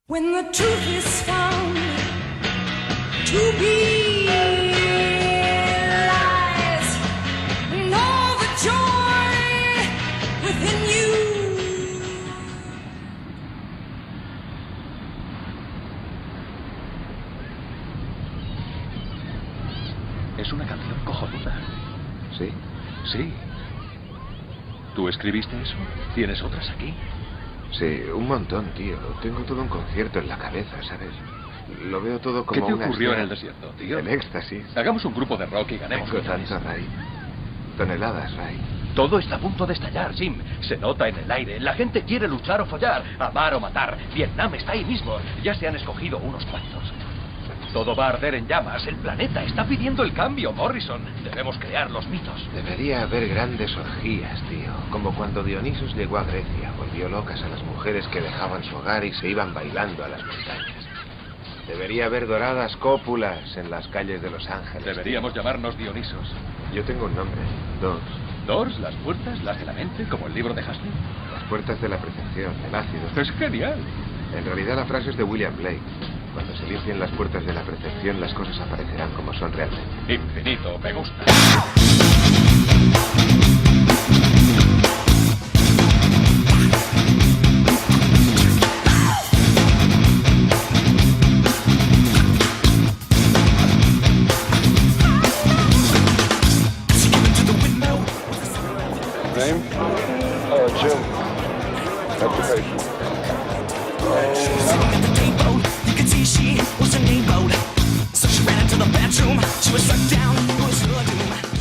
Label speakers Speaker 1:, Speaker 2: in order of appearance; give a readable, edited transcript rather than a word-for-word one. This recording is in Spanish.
Speaker 1: When the truth is found to be lies, and all the joy within you.
Speaker 2: Es una canción cojonuda.
Speaker 3: ¿Sí?
Speaker 2: Sí. ¿Tú escribiste eso? ¿Tienes otras aquí?
Speaker 3: Sí, un montón, tío. Tengo todo un concierto en la cabeza, ¿sabes? Lo veo todo como
Speaker 2: ¿Qué te
Speaker 3: una
Speaker 2: ocurrió en
Speaker 3: escena.
Speaker 2: el desierto, tío?
Speaker 3: El éxtasis.
Speaker 2: Hagamos un grupo de rock y ganemos.
Speaker 3: Tengo
Speaker 2: millones.
Speaker 3: tanto, Ray. Toneladas, Ray.
Speaker 2: Todo está a punto de estallar, Jim. Se nota en el aire. La gente quiere luchar o follar, amar o matar. Vietnam está ahí mismo. Ya se han escogido unos cuantos. Todo va a arder en llamas. El planeta está pidiendo el cambio, Morrison. Debemos crear los mitos.
Speaker 3: Debería haber grandes orgías, tío. Como cuando Dionisos llegó a Grecia. Volvió locas a las mujeres que dejaban su hogar y se iban bailando a las montañas. Debería haber doradas cópulas en las calles de Los Ángeles.
Speaker 2: Deberíamos llamarnos Dionisos.
Speaker 3: Yo tengo un nombre. Dos.
Speaker 2: ¿Doors? ¿Las puertas? ¿Las de la mente? ¿Como el libro de Hasley?
Speaker 3: Las puertas de la percepción, el ácido.
Speaker 2: Es genial.
Speaker 3: En realidad la frase es de William Blake. Cuando se limpien las puertas de la percepción, las cosas aparecerán como son realmente.
Speaker 2: Infinito, me gusta.
Speaker 4: Name? Jim. Occupation.
Speaker 5: At the depot, you could see she was a name boat. So she ran into the bedroom. She was struck down. It was her doom.